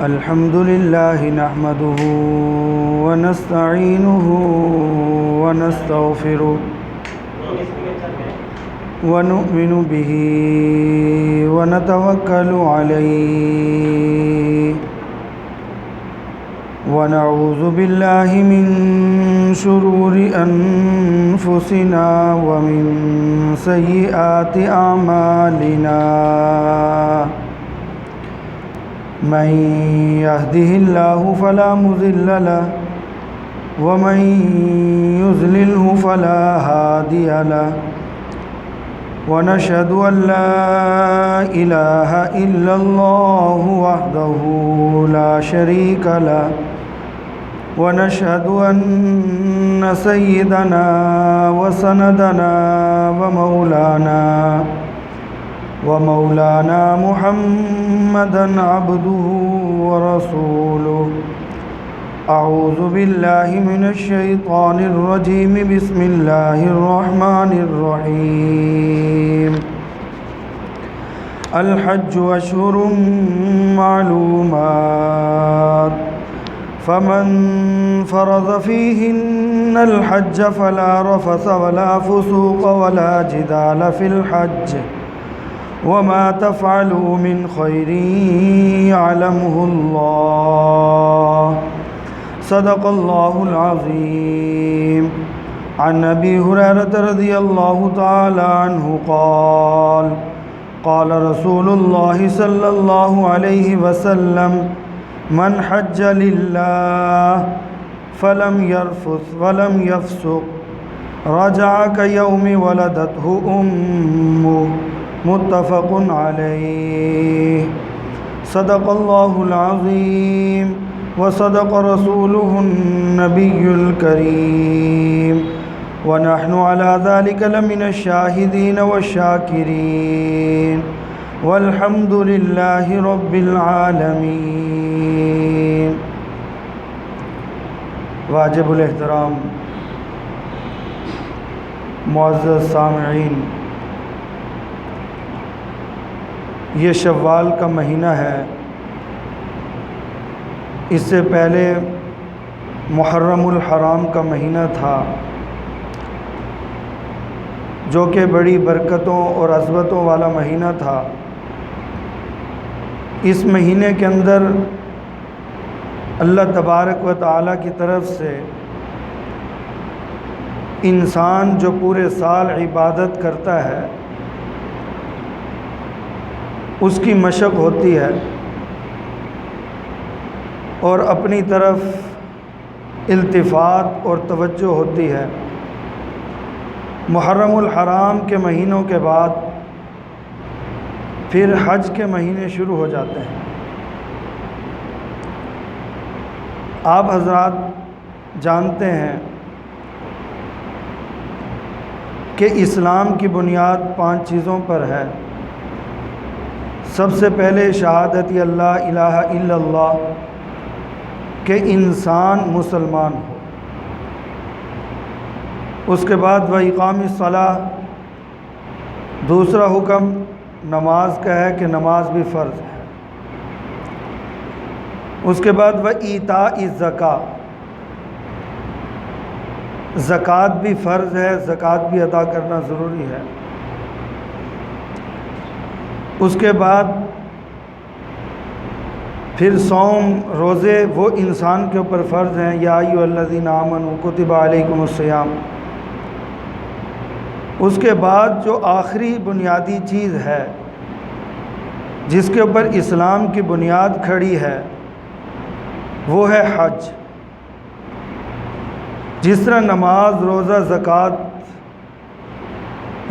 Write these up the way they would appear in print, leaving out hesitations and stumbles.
الحمد لله نحمده ونستعينه ونستغفره ونؤمن به ونتوكل عليه ونعوذ بالله من شرور أنفسنا ومن سيئات أعمالنا من يهده الله فلا مضل له ومن يضلله فلا هادي له ونشهد أن لا إله إلا الله وحده لا شريك له ونشهد أن سيدنا وسندنا ومولانا محمدًا عبده ورسوله. أعوذ بالله من الشيطان الرجيم. بسم الله الرحمن الرحيم. الحج أشهر معلومات فمن فرض فيهن الحج فلا رفث ولا فسوق ولا جدال في الحج وما تفعلوا من خير يعلمه الله. صدق الله العظيم. عن أبي هريرة رضي الله تعالى عنه قال قال رسول الله صلى الله عليه وسلم من حج لله فلم يرفث ولم يفسق رجع كيوم ولدته أمه. متفق علیہ. صدق اللہ العظیم وصدق رسوله النبی الکریم ونحن على ذلك لمن الشاہدین والشاکرین والحمد للہ رب العالمین. واجب الاحترام معزز سامعین، یہ شوال کا مہینہ ہے. اس سے پہلے محرم الحرام کا مہینہ تھا جو کہ بڑی برکتوں اور عظمتوں والا مہینہ تھا. اس مہینے کے اندر اللہ تبارک و تعالیٰ کی طرف سے انسان جو پورے سال عبادت کرتا ہے اس کی مشق ہوتی ہے اور اپنی طرف التفات اور توجہ ہوتی ہے. محرم الحرام کے مہینوں کے بعد پھر حج کے مہینے شروع ہو جاتے ہیں. آپ حضرات جانتے ہیں کہ اسلام کی بنیاد 5 چیزوں پر ہے. سب سے پہلے شہادت اللہ الہ الا اللہ کہ انسان مسلمان ہو. اس کے بعد وہ اقام الصلاۃ، دوسرا حکم نماز کا ہے کہ نماز بھی فرض ہے. اس کے بعد وہ ایتاء الزکوٰۃ، زکوٰۃ بھی فرض ہے، زکوٰۃ بھی ادا کرنا ضروری ہے. اس کے بعد پھر صوم روزے وہ انسان کے اوپر فرض ہیں. یا ایھا الذین آمنوا کتب علیکم الصیام. اس کے بعد جو آخری بنیادی چیز ہے جس کے اوپر اسلام کی بنیاد کھڑی ہے وہ ہے حج. جس طرح نماز، روزہ، زکوٰۃ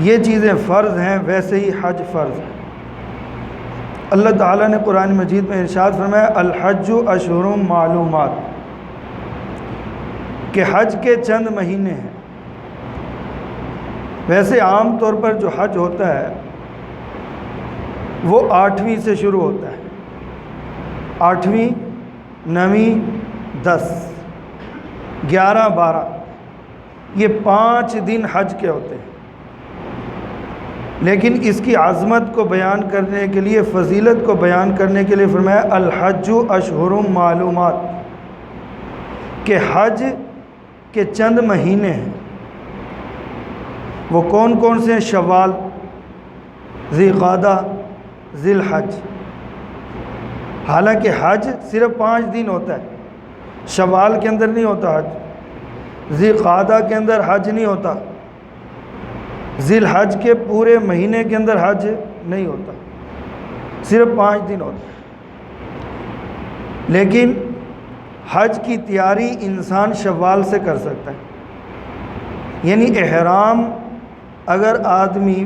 یہ چیزیں فرض ہیں ویسے ہی حج فرض ہے. اللہ تعالیٰ نے قرآن مجید میں ارشاد فرمایا الحج اشہر معلومات کہ حج کے چند مہینے ہیں. ویسے عام طور پر جو حج ہوتا ہے وہ 8ویں سے شروع ہوتا ہے. 8ویں، 9ویں، 10، 11، 12 یہ 5 دن حج کے ہوتے ہیں. لیکن اس کی عظمت کو بیان کرنے کے لیے، فضیلت کو بیان کرنے کے لیے فرمایا الحج اشہر معلومات، کہ حج کے چند مہینے ہیں۔ وہ کون کون سے ہیں؟ شوال، ذی القعدہ، ذی الحج۔ حالانکہ حج صرف 5 دن ہوتا ہے، شوال کے اندر نہیں ہوتا حج، ذی القعدہ کے اندر حج نہیں ہوتا، ذی الحج کے پورے مہینے کے اندر حج نہیں ہوتا، صرف 5 دن ہوتا ہے۔ لیکن حج کی تیاری انسان شوال سے کر سکتا ہے، یعنی احرام اگر آدمی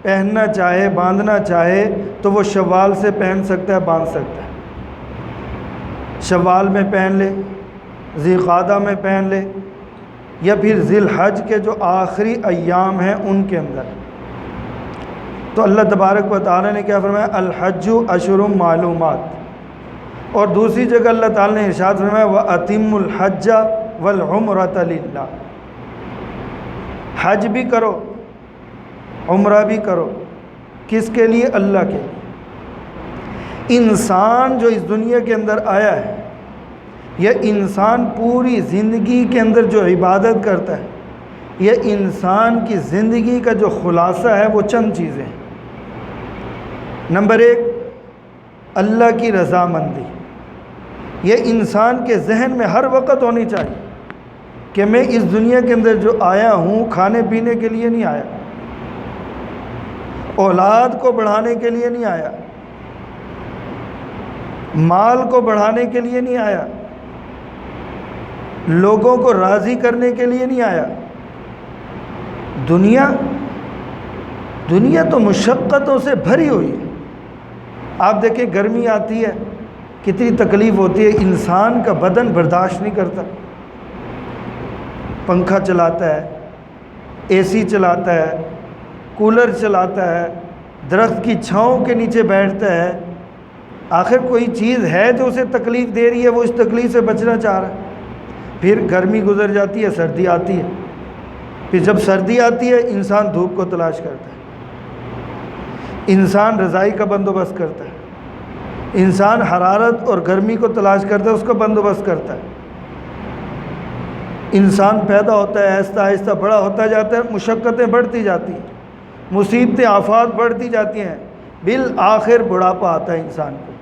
پہننا چاہے، باندھنا چاہے تو وہ شوال سے پہن سکتا ہے، باندھ سکتا ہے۔ شوال میں پہن لے، ذی القعدہ میں پہن لے، یا پھر ذی الحج کے جو آخری ایام ہیں ان کے اندر۔ تو اللہ تبارک و تعالیٰ نے کیا فرمایا؟ الحج اشہر معلومات۔ اور دوسری جگہ اللہ تعالیٰ نے ارشاد فرمایا وَأَتِمُّ الْحَجَّ وَالْعُمْرَةَ لِلَّهِ، حج بھی کرو، عمرہ بھی کرو، کس کے لیے؟ اللہ کے لیے۔ انسان جو اس دنیا کے اندر آیا ہے، یہ انسان پوری زندگی کے اندر جو عبادت کرتا ہے، یہ انسان کی زندگی کا جو خلاصہ ہے وہ چند چیزیں ہیں۔ نمبر 1، اللہ کی رضامندی۔ یہ انسان کے ذہن میں ہر وقت ہونی چاہیے کہ میں اس دنیا کے اندر جو آیا ہوں کھانے پینے کے لیے نہیں آیا، اولاد کو بڑھانے کے لیے نہیں آیا، مال کو بڑھانے کے لیے نہیں آیا، لوگوں کو راضی کرنے کے لیے نہیں آیا۔ دنیا تو مشقتوں سے بھری ہوئی ہے۔ آپ دیکھیں گرمی آتی ہے، کتنی تکلیف ہوتی ہے، انسان کا بدن برداشت نہیں کرتا، پنکھا چلاتا ہے، اے سی چلاتا ہے، کولر چلاتا ہے، درخت کی چھاؤں کے نیچے بیٹھتا ہے۔ آخر کوئی چیز ہے جو اسے تکلیف دے رہی ہے، وہ اس تکلیف سے بچنا چاہ رہا ہے۔ پھر گرمی گزر جاتی ہے، سردی آتی ہے، پھر جب سردی آتی ہے انسان دھوپ کو تلاش کرتا ہے، انسان رضائی کا بندوبست کرتا ہے، انسان حرارت اور گرمی کو تلاش کرتا ہے، اس کا بندوبست کرتا ہے۔ انسان پیدا ہوتا ہے، آہستہ آہستہ بڑا ہوتا جاتا ہے، مشقتیں بڑھتی جاتی ہیں، مصیبتیں آفات بڑھتی جاتی ہیں، بالآخر بڑھاپا آتا ہے انسان کو۔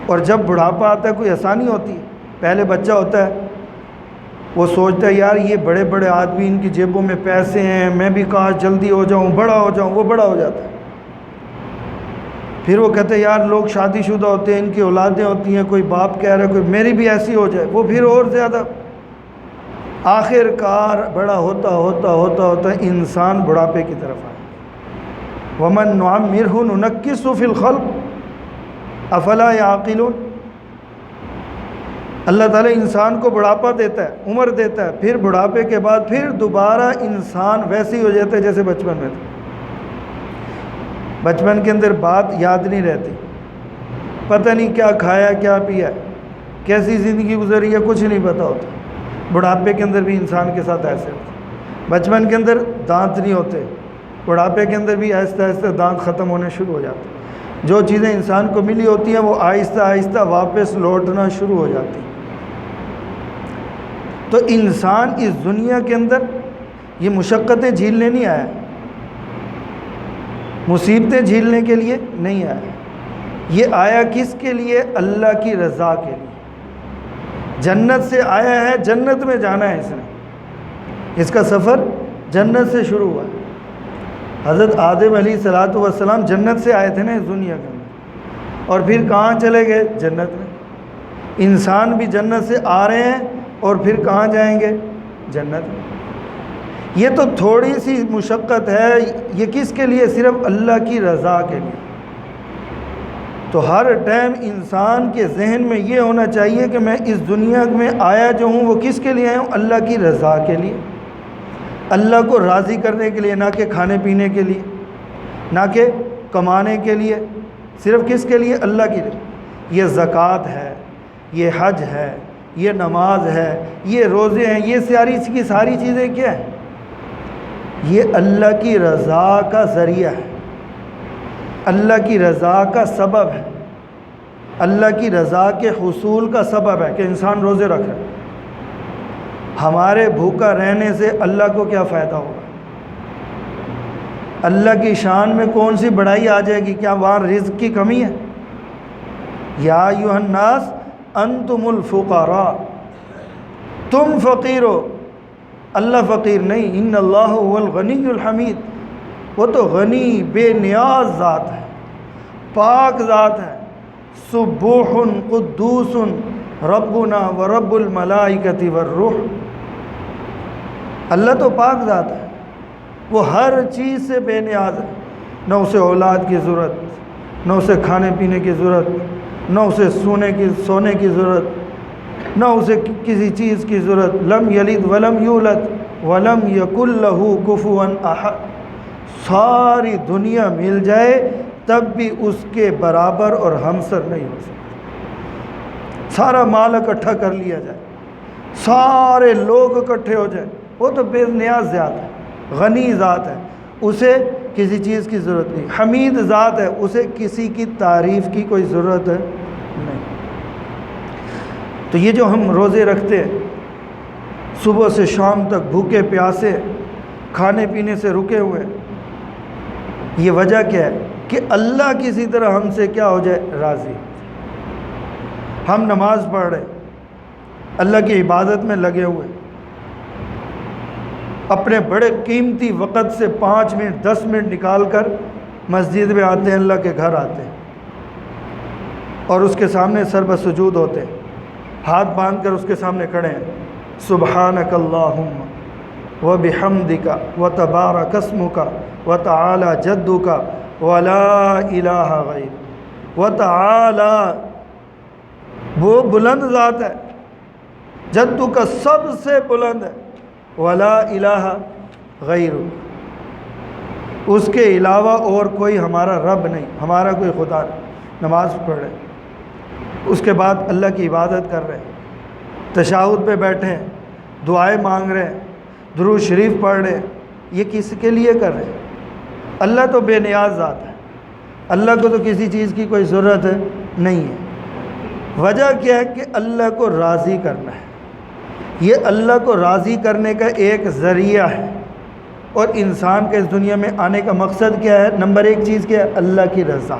اور جب بڑھاپا آتا ہے کوئی آسانی ہوتی ہے؟ پہلے بچہ ہوتا ہے، وہ سوچتا ہے یار یہ بڑے بڑے آدمی، ان کی جیبوں میں پیسے ہیں، میں بھی کاش جلدی ہو جاؤں، بڑا ہو جاؤں۔ وہ بڑا ہو جاتا ہے، پھر وہ کہتے ہیں یار لوگ شادی شدہ ہوتے ہیں، ان کی اولادیں ہوتی ہیں، کوئی باپ کہہ رہا ہے کوئی میری بھی ایسی ہو جائے، وہ پھر اور زیادہ۔ آخر کار بڑا ہوتا ہوتا ہوتا ہوتا انسان بڑھاپے کی طرف آئے۔ وَمَن نُعَمِّرْهُ نُنَكِّسُ فِي الْخَلْقِ أَفَلَا يَعْقِلُونَ۔ اللہ تعالیٰ انسان کو بڑھاپا دیتا ہے، عمر دیتا ہے، پھر بڑھاپے کے بعد پھر دوبارہ انسان ویسے ہی ہو جاتا ہے جیسے بچپن میں تھا۔ بچپن کے اندر بات یاد نہیں رہتی، پتہ نہیں کیا کھایا کیا پیا، کیسی زندگی گزری ہے، کچھ نہیں پتہ ہوتا۔ بڑھاپے کے اندر بھی انسان کے ساتھ ایسے ہوتا۔ بچپن کے اندر دانت نہیں ہوتے، بڑھاپے کے اندر بھی آہستہ آہستہ دانت ختم ہونے شروع ہو جاتے۔ جو چیزیں انسان کو ملی ہوتی ہیں وہ آہستہ آہستہ واپس لوٹنا شروع ہو جاتی۔ تو انسان اس دنیا کے اندر یہ مشقتیں جھیلنے نہیں آیا، مصیبتیں جھیلنے کے لیے نہیں آیا، یہ آیا کس کے لیے؟ اللہ کی رضا کے لیے۔ جنت سے آیا ہے، جنت میں جانا ہے، اس نے، اس کا سفر جنت سے شروع ہوا۔ حضرت آدم علیہ الصلوۃ والسلام جنت سے آئے تھے نا اس دنیا کے اندر، اور پھر کہاں چلے گئے؟ جنت میں۔ انسان بھی جنت سے آ رہے ہیں اور پھر کہاں جائیں گے؟ جنت میں۔ یہ تو تھوڑی سی مشقت ہے، یہ کس کے لیے؟ صرف اللہ کی رضا کے لیے۔ تو ہر ٹائم انسان کے ذہن میں یہ ہونا چاہیے کہ میں اس دنیا میں آیا جو ہوں وہ کس کے لیے آیا ہوں؟ اللہ کی رضا کے لیے، اللہ کو راضی کرنے کے لیے، نہ کہ کھانے پینے کے لیے، نہ کہ کمانے کے لیے، صرف کس کے لیے؟ اللہ کی رضا۔ یہ زکوٰۃ ہے، یہ حج ہے، یہ نماز ہے، یہ روزے ہیں، یہ ساری چیزیں کیا ہیں؟ یہ اللہ کی رضا کا ذریعہ ہے، اللہ کی رضا کا سبب ہے، اللہ کی رضا کے حصول کا سبب ہے کہ انسان روزے رکھے۔ ہمارے بھوکا رہنے سے اللہ کو کیا فائدہ ہوگا؟ اللہ کی شان میں کون سی بڑائی آ جائے گی؟ کیا وہاں رزق کی کمی ہے؟ یا ایھا الناس انتم الفقراء، تم فقیر ہو، اللہ فقیر نہیں۔ ان اللہ هو الغنی الحمید، وہ تو غنی بے نیاز ذات ہے، پاک ذات ہے۔ سبوح قدوس ربنا ورب الملائکۃ والروح، اللہ تو پاک ذات ہے، وہ ہر چیز سے بے نیاز ہے، نہ اسے اولاد کی ضرورت، نہ اسے کھانے پینے کی ضرورت، نہ اسے سونے کی ضرورت، نہ اسے کسی چیز کی ضرورت۔ لم یلد ولم یولد ولم یکن لہ کفوا احد، ساری دنیا مل جائے تب بھی اس کے برابر اور ہمسر نہیں ہو سکتا۔ سارا مال اکٹھا کر لیا جائے، سارے لوگ اکٹھے ہو جائیں، وہ تو بے نیاز ذات ہے، غنی ذات ہے، اسے کسی چیز کی ضرورت نہیں۔ حمید ذات ہے، اسے کسی کی تعریف کی کوئی ضرورت نہیں۔ تو یہ جو ہم روزے رکھتے ہیں، صبح سے شام تک بھوکے پیاسے، کھانے پینے سے رکے ہوئے، یہ وجہ کیا ہے؟ کہ اللہ کسی طرح ہم سے کیا ہو جائے؟ راضی۔ ہم نماز پڑھ رہے، اللہ کی عبادت میں لگے ہوئے، اپنے بڑے قیمتی وقت سے 5 منٹ 10 منٹ نکال کر مسجد میں آتے ہیں، اللہ کے گھر آتے ہیں اور اس کے سامنے سر بسجود ہوتے ہیں، ہاتھ باندھ کر اس کے سامنے کھڑے ہیں۔ سبحانک اللہم وبحمدک وتبارک اسمک وتعالی جدک ولا الہ غیر۔ وتعالی، وہ بلند ذات ہے، جدک سب سے بلند ہے، ولا الہ غیر، اس کے علاوہ اور کوئی ہمارا رب نہیں، ہمارا کوئی خدا نہیں۔ نماز پڑھ رہے، اس کے بعد اللہ کی عبادت کر رہے ہیں، تشہد پہ بیٹھے ہیں، دعائیں مانگ رہے ہیں، درود شریف پڑھ رہے ہیں، یہ کس کے لیے کر رہے ہیں؟ اللہ تو بے نیاز ذات ہے، اللہ کو تو کسی چیز کی کوئی ضرورت نہیں ہے۔ وجہ کیا ہے؟ کہ اللہ کو راضی کرنا ہے، یہ اللہ کو راضی کرنے کا ایک ذریعہ ہے۔ اور انسان کے اس دنیا میں آنے کا مقصد کیا ہے؟ نمبر 1 چیز کیا ہے؟ اللہ کی رضا،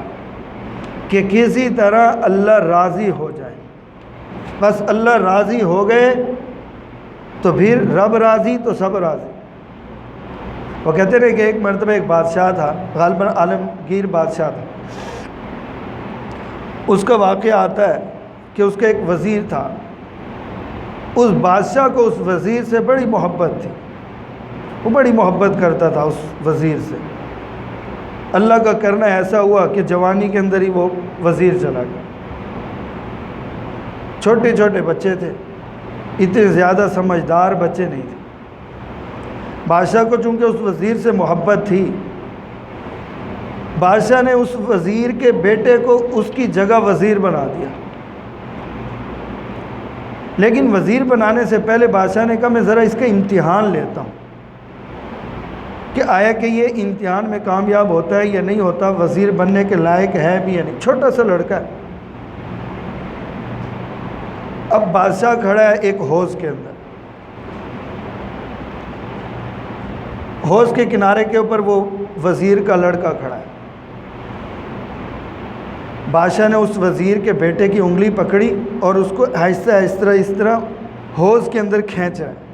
کہ کسی طرح اللہ راضی ہو جائے۔ بس اللہ راضی ہو گئے تو پھر رب راضی تو سب راضی۔ وہ کہتے رہے کہ ایک مرتبہ ایک بادشاہ تھا، غالباً عالمگیر بادشاہ تھا، اس کا واقعہ آتا ہے کہ اس کا ایک وزیر تھا، اس بادشاہ کو اس وزیر سے بڑی محبت تھی، وہ بڑی محبت کرتا تھا اس وزیر سے۔ اللہ کا کرنا ایسا ہوا کہ جوانی کے اندر ہی وہ وزیر چلا گیا۔ چھوٹے چھوٹے بچے تھے، اتنے زیادہ سمجھدار بچے نہیں تھے۔ بادشاہ کو چونکہ اس وزیر سے محبت تھی، بادشاہ نے اس وزیر کے بیٹے کو اس کی جگہ وزیر بنا دیا۔ لیکن وزیر بنانے سے پہلے بادشاہ نے کہا میں ذرا اس کا امتحان لیتا ہوں کہ آیا کہ یہ امتحان میں کامیاب ہوتا ہے یا نہیں ہوتا، وزیر بننے کے لائق ہے بھی یا نہیں۔ چھوٹا سا لڑکا ہے۔ اب بادشاہ کھڑا ہے ایک حوض کے اندر، حوض کے کنارے کے اوپر وہ وزیر کا لڑکا کھڑا ہے۔ بادشاہ نے اس وزیر کے بیٹے کی انگلی پکڑی اور اس کو آہستہ آہستہ اس طرح حوض کے اندر کھینچ رہا ہے۔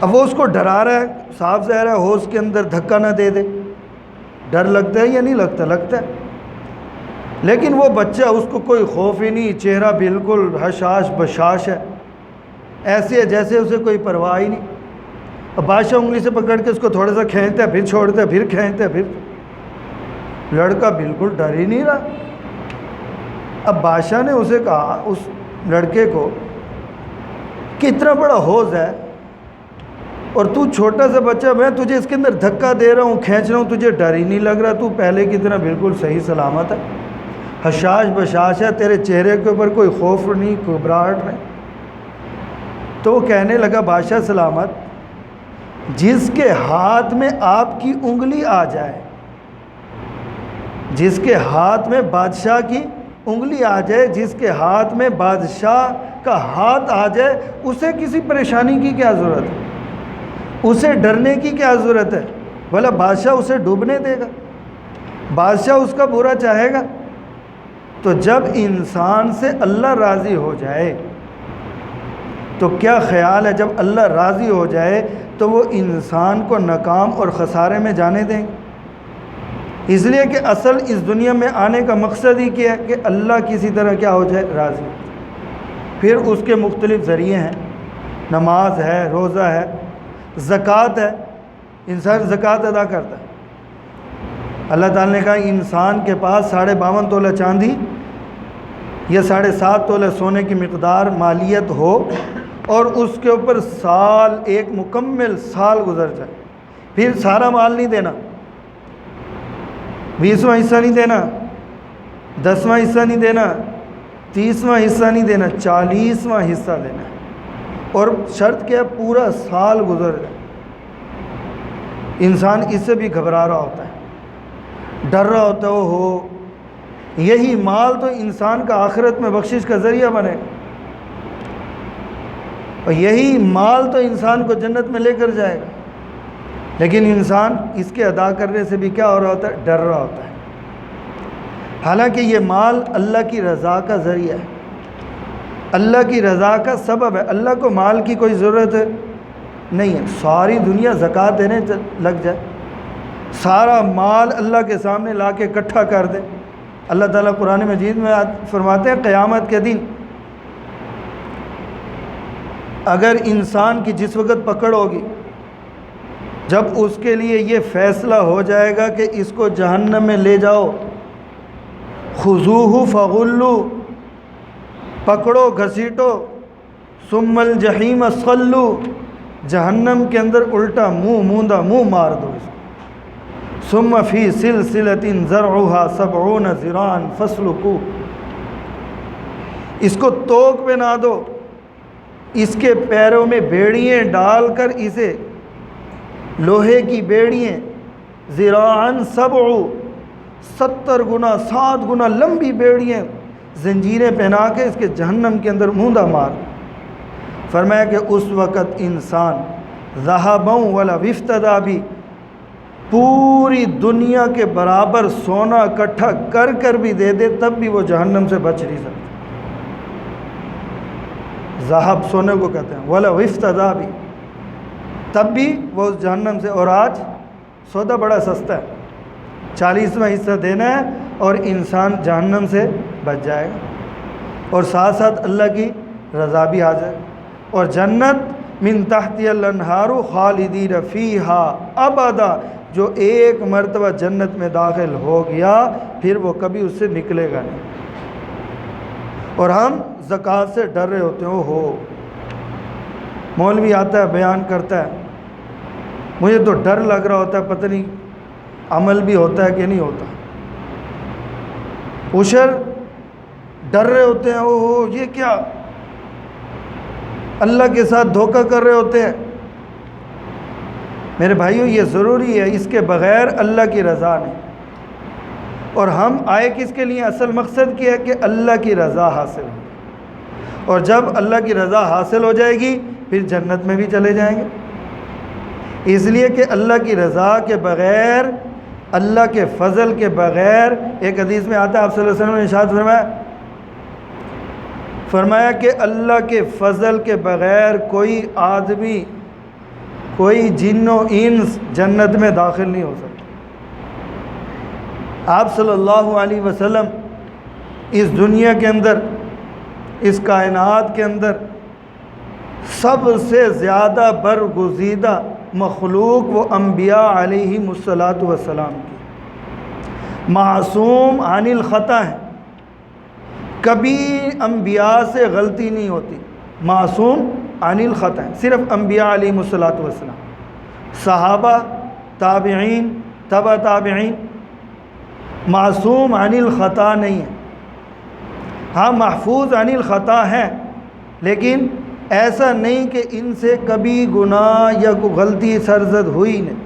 اب وہ اس کو ڈرا رہا ہے، صاف ظاہر ہے حوض کے اندر دھکا نہ دے دے۔ ڈر لگتا ہے یا نہیں لگتا؟ لگتا ہے۔ لیکن وہ بچہ، اس کو کوئی خوف ہی نہیں، چہرہ بالکل حشاش بشاش ہے، ایسے ہے جیسے اسے کوئی پرواہ ہی نہیں۔ اب بادشاہ انگلی سے پکڑ کے اس کو تھوڑا سا کھینچتا ہے، پھر چھوڑتا ہے، پھر کھینچتا ہے، پھر لڑکا بالکل ڈر ہی نہیں رہا۔ اب بادشاہ نے اسے کہا، اس لڑکے کو، کہ اتنا بڑا حوض ہے اور تو چھوٹا سا بچہ، میں تجھے اس کے اندر دھکا دے رہا ہوں، کھینچ رہا ہوں، تجھے ڈر ہی نہیں لگ رہا، تو پہلے کی طرح بالکل صحیح سلامت ہے، حشاش بشاش ہے، تیرے چہرے کے اوپر کوئی خوف نہیں، گھبراہٹ نہیں۔ تو وہ کہنے لگا بادشاہ سلامت، جس کے ہاتھ میں آپ کی انگلی آ جائے، جس کے ہاتھ میں بادشاہ کی انگلی آ جائے، جس کے ہاتھ میں بادشاہ کا ہاتھ آ جائے، اسے کسی پریشانی کی کیا ضرورت ہے؟ اسے ڈرنے کی کیا ضرورت ہے؟ بھلا بادشاہ اسے ڈوبنے دے گا؟ بادشاہ اس کا برا چاہے گا؟ تو جب انسان سے اللہ راضی ہو جائے تو کیا خیال ہے جب اللہ راضی ہو جائے تو وہ انسان کو ناکام اور خسارے میں جانے دیں گے؟ اس لیے کہ اصل اس دنیا میں آنے کا مقصد ہی کیا ہے کہ اللہ کسی طرح کیا ہو جائے، راضی ہو جائے۔ پھر اس کے مختلف ذریعے ہیں، نماز ہے، روزہ ہے، زکوٰۃ ہے، انسان زکوٰۃ ادا کرتا ہے۔ اللہ تعالیٰ نے کہا انسان کے پاس 52.5 تولہ چاندی یا 7.5 تولہ سونے کی مقدار مالیت ہو اور اس کے اوپر سال، ایک مکمل سال گزر جائے، پھر سارا مال نہیں دینا، 20واں حصہ نہیں دینا، 10واں حصہ نہیں دینا، 30واں حصہ نہیں دینا، 40واں حصہ دینا ہے۔ اور شرط کیا ہے؟ پورا سال گزر جائے۔ انسان اس سے بھی گھبرا رہا ہوتا ہے، ڈر رہا ہوتا ہے، ہو یہی مال تو انسان کا آخرت میں بخشش کا ذریعہ بنے، اور یہی مال تو انسان کو جنت میں لے کر جائے گا، لیکن انسان اس کے ادا کرنے سے بھی کیا ہو رہا ہوتا ہے؟ ڈر رہا ہوتا ہے۔ حالانکہ یہ مال اللہ کی رضا کا ذریعہ ہے، اللہ کی رضا کا سبب ہے۔ اللہ کو مال کی کوئی ضرورت نہیں ہے، ساری دنیا زکوٰۃ دینے لگ جائے، سارا مال اللہ کے سامنے لا کے اکٹھا کر دے۔ اللہ تعالیٰ قرآن مجید میں فرماتے ہیں قیامت کے دن اگر انسان کی جس وقت پکڑ ہوگی، جب اس کے لیے یہ فیصلہ ہو جائے گا کہ اس کو جہنم میں لے جاؤ، خذوہ فغلوا، پکڑو گھسیٹو، ثم الجحیم صلوا، جہنم کے اندر الٹا منہ موندہ منہ مار دو اس کو، ثم فی سلسلۃ ذرعها 70 ذراعا فاسلکوہ، اس کو توق پہ نہ دو، اس کے پیروں میں بیڑیاں ڈال کر اسے، لوہے کی بیڑیاں، ذراعا 70 گنا 7 گنا لمبی بیڑیاں، زنجیریں پہنا کے اس کے جہنم کے اندر موندہ مار۔ فرمایا کہ اس وقت انسان ذہبا ولا افتدی بھی پوری دنیا کے برابر سونا اکٹھا کر کر بھی دے دے تب بھی وہ جہنم سے بچ نہیں سکتا۔ ذہب سونے کو کہتے ہیں، ولا افتدی بھی، تب بھی وہ اس جہنم سے۔ اور آج سودا بڑا سستا ہے، 40واں حصہ دینا ہے اور انسان جہنم سے بچ جائے گا، اور ساتھ ساتھ اللہ کی رضا بھی آ جائے۔ اور جنت من تحتی الانہار خالدین فیہا ابدا، جو ایک مرتبہ جنت میں داخل ہو گیا پھر وہ کبھی اس سے نکلے گا نہیں۔ اور ہم زکوٰۃ سے ڈر رہے ہوتے ہیں، ہو مولوی آتا ہے بیان کرتا ہے، مجھے تو ڈر لگ رہا ہوتا ہے، پتہ نہیں عمل بھی ہوتا ہے کہ نہیں ہوتا۔ عشر ڈر رہے ہوتے ہیں، ہو یہ کیا، اللہ کے ساتھ دھوکہ کر رہے ہوتے ہیں۔ میرے بھائیوں یہ ضروری ہے، اس کے بغیر اللہ کی رضا نہیں۔ اور ہم آئے کس کے لیے؟ اصل مقصد کیا ہے کہ اللہ کی رضا حاصل ہو، اور جب اللہ کی رضا حاصل ہو جائے گی پھر جنت میں بھی چلے جائیں گے۔ اس لیے کہ اللہ کی رضا کے بغیر، اللہ کے فضل کے بغیر، ایک حدیث میں آتا ہے آپ صلی اللہ علیہ وسلم نے ارشاد فرمایا کہ اللہ کے فضل کے بغیر کوئی آدمی، کوئی جن و انس جنت میں داخل نہیں ہو سکتا۔ آپ صلی اللہ علیہ وسلم اس دنیا کے اندر، اس کائنات کے اندر سب سے زیادہ برگزیدہ مخلوق وہ انبیاء علیہم الصلاۃ والسلام کی، معصوم عن الخطا ہیں، کبھی انبیاء سے غلطی نہیں ہوتی، معصوم عن الخطا ہیں، صرف انبیاء علیہم الصلاۃ والسلام۔ صحابہ، تابعین، تبع تابعین معصوم عن الخطا نہیں ہیں، ہاں محفوظ عن الخطا ہیں، لیکن ایسا نہیں کہ ان سے کبھی گناہ یا کوئی غلطی سرزد ہوئی نہیں۔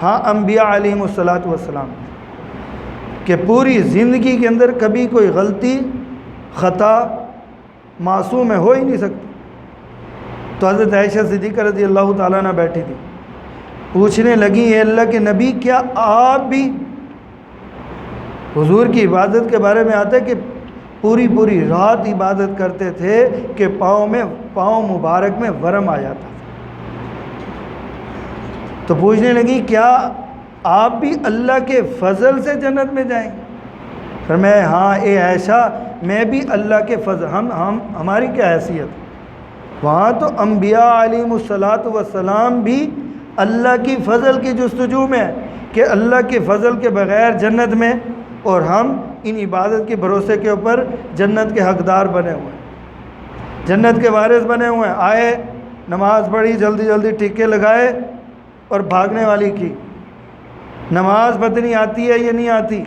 ہاں انبیاء علیہم الصلاۃ والسلام کہ پوری زندگی کے اندر کبھی کوئی غلطی خطا معصوم ہے، ہو ہی نہیں سکتی۔ تو حضرت عائشہ صدیقہ رضی اللہ تعالیٰ عنہ بیٹھی تھی، پوچھنے لگی اے اللہ کے نبی کیا آپ بھی، حضور کی عبادت کے بارے میں آتا ہے کہ پوری رات عبادت کرتے تھے کہ پاؤں مبارک میں ورم آ جاتا تھا۔ تو پوچھنے لگی کیا آپ بھی اللہ کے فضل سے جنت میں جائیں گے؟ فرمایا ہاں اے عائشہ میں بھی اللہ کے فضل، ہماری کیا حیثیت؟ وہاں تو انبیاء علیہم الصلاۃ والسلام بھی اللہ کی فضل کی جستجو میں کہ اللہ کے فضل کے بغیر جنت میں، اور ہم ان عبادت کے بھروسے کے اوپر جنت کے حقدار بنے ہوئے ہیں، جنت کے وارث بنے ہوئے ہیں۔ آئے نماز پڑھی، جلدی ٹیکے لگائے اور بھاگنے والی کی۔ نماز پتنی آتی ہے یا نہیں آتی؟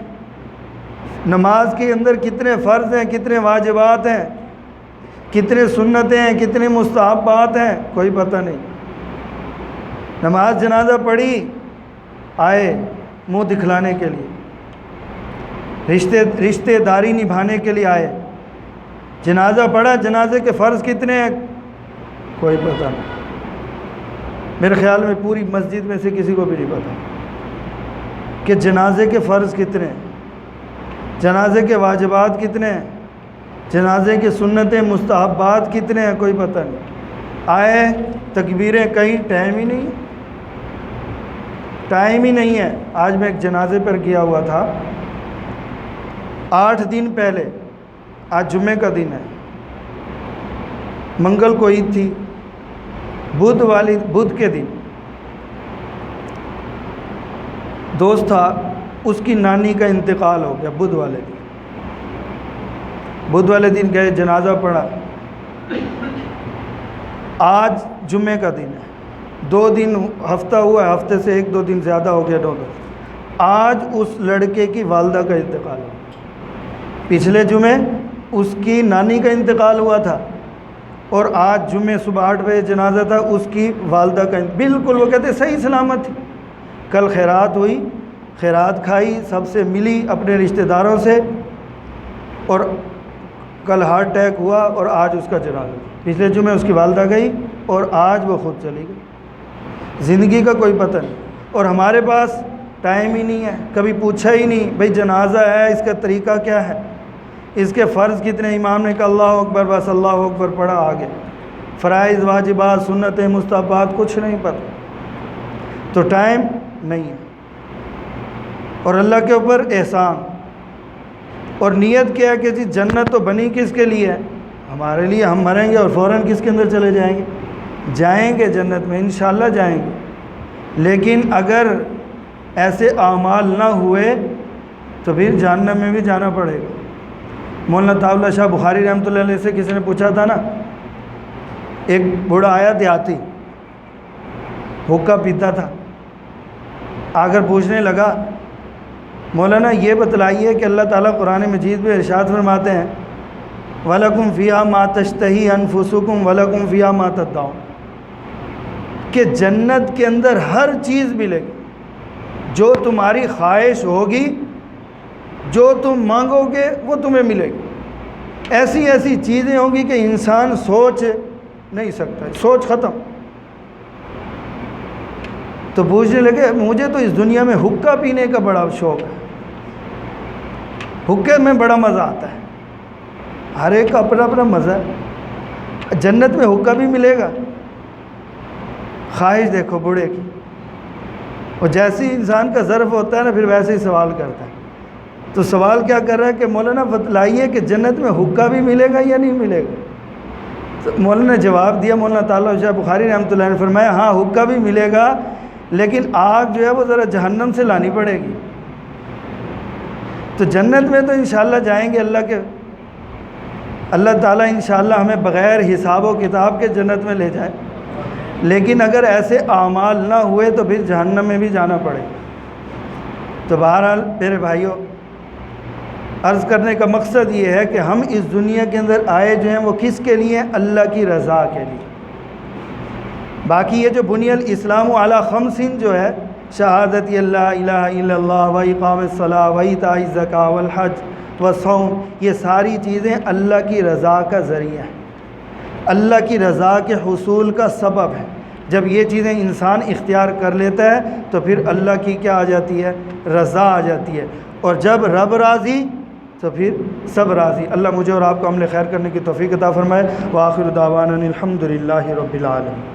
نماز کے اندر کتنے فرض ہیں، کتنے واجبات ہیں، کتنے سنتیں ہیں، کتنے مستحبات ہیں، کوئی پتہ نہیں۔ نماز جنازہ پڑھی، آئے منہ دکھلانے کے لیے، رشتے داری نبھانے کے لیے آئے۔ جنازہ پڑھا، جنازے کے فرض کتنے ہیں کوئی پتہ نہیں۔ میرے خیال میں پوری مسجد میں سے کسی کو بھی نہیں پتہ کہ جنازے کے فرض کتنے ہیں، جنازے کے واجبات کتنے ہیں، جنازے کے سنتیں مستحبات کتنے ہیں، کوئی پتہ نہیں۔ آئے تکبیریں کہیں، ٹائم ہی نہیں ہے۔ آج میں ایک جنازے پر گیا ہوا تھا، 8 دن پہلے، آج جمعے کا دن ہے، منگل کو عید تھی، بدھ کے دن دوست تھا، اس کی نانی کا انتقال ہو گیا بدھ والے دن گئے، جنازہ پڑھا۔ آج جمعے کا دن ہے، 2 دن ہفتہ ہوا ہے، ہفتے سے 1-2 دن زیادہ ہو گیا، 2 دن۔ آج اس لڑکے کی والدہ کا انتقال ہوا۔ پچھلے جمعے اس کی نانی کا انتقال ہوا تھا، اور آج جمعے صبح 8 بجے جنازہ تھا اس کی والدہ کا۔ بالکل وہ کہتے صحیح سلامت تھی۔ کل خیرات ہوئی، خیرات کھائی، سب سے ملی اپنے رشتہ داروں سے، اور کل ہارٹ اٹیک ہوا اور آج اس کا جنازہ۔ پچھلے جمعے اس کی والدہ گئی اور آج وہ خود چلی گئی۔ زندگی کا کوئی پتہ نہیں، اور ہمارے پاس ٹائم ہی نہیں ہے، کبھی پوچھا ہی نہیں بھئی جنازہ ہے اس کا طریقہ کیا ہے، اس کے فرض کتنے، امام نے کہا اللہ اکبر، بس اللہ اکبر پڑھا، آگے فرائض واجبات سنتیں مستحبات کچھ نہیں پتہ، تو ٹائم نہیں ہے۔ اور اللہ کے اوپر احسان، اور نیت کیا ہے کہ جی جنت تو بنی کس کے لیے ہے؟ ہمارے لیے۔ ہم مریں گے اور فوراً کس کے اندر چلے جائیں گے؟ جائیں گے جنت میں، انشاءاللہ جائیں گے، لیکن اگر ایسے اعمال نہ ہوئے تو پھر جہنم میں بھی جانا پڑے گا۔ مولانا طاء اللہ شاہ بخاری رحمۃ اللہ علیہ سے کسی نے پوچھا تھا نا، ایک بوڑھا آیا دیہاتی، حقہ پیتا تھا، آ کر پوچھنے لگا مولانا یہ بتلائیے کہ اللہ تعالیٰ قرآن مجید میں ارشاد فرماتے ہیں وَلَكُمْ فِيهَا مَا تَشْتَهِي أَنفُسُكُمْ وَلَكُمْ فِيهَا مَا تَدَّعُونَ، کہ جنت کے اندر ہر چیز ملے گی، جو تمہاری خواہش ہوگی، جو تم مانگو گے وہ تمہیں ملے گی۔ ایسی ایسی چیزیں ہوں گی کہ انسان سوچ نہیں سکتا، سوچ ختم۔ تو پوچھنے لگے مجھے تو اس دنیا میں حقہ پینے کا بڑا شوق ہے، حقے میں بڑا مزہ آتا ہے، ہر ایک کا اپنا اپنا مزہ ہے۔ جنت میں حقہ بھی ملے گا؟ خواہش دیکھو بوڑھے کی، اور جیسی انسان کا ظرف ہوتا ہے نا پھر ویسے ہی سوال کرتا ہے۔ تو سوال کیا کر رہا ہے کہ مولانا بتلائیے کہ جنت میں حقہ بھی ملے گا یا نہیں ملے گا؟ تو مولانا نے جواب دیا، مولانا طاء اللہ شاہ بخاری رحمۃ اللہ نے فرمایا ہاں حقہ بھی ملے گا، لیکن آگ جو ہے وہ ذرا جہنم سے لانی پڑے گی۔ تو جنت میں تو انشاءاللہ جائیں گے، اللہ تعالیٰ انشاءاللہ ہمیں بغیر حساب و کتاب کے جنت میں لے جائے، لیکن اگر ایسے اعمال نہ ہوئے تو پھر جہنم میں بھی جانا پڑے گا۔ تو بہرحال میرے بھائیوں، عرض کرنے کا مقصد یہ ہے کہ ہم اس دنیا کے اندر آئے جو ہیں وہ کس کے لیے؟ اللہ کی رضا کے لیے۔ باقی یہ جو بنی الاسلام علی خمسین جو ہے، شہادت اللہ الہ الا اللہ و اقام الصلاۃ و ایتاء الزکوٰۃ والحج والصوم، یہ ساری چیزیں اللہ کی رضا کا ذریعہ ہیں، اللہ کی رضا کے حصول کا سبب ہے۔ جب یہ چیزیں انسان اختیار کر لیتا ہے تو پھر اللہ کی کیا آ جاتی ہے؟ رضا آ جاتی ہے، اور جب رب راضی تو پھر سب راضی۔ اللہ مجھے اور آپ کو عمل خیر کرنے کی توفیق عطا فرمائے۔ وآخر دعوانا الحمد للہ رب العالمین۔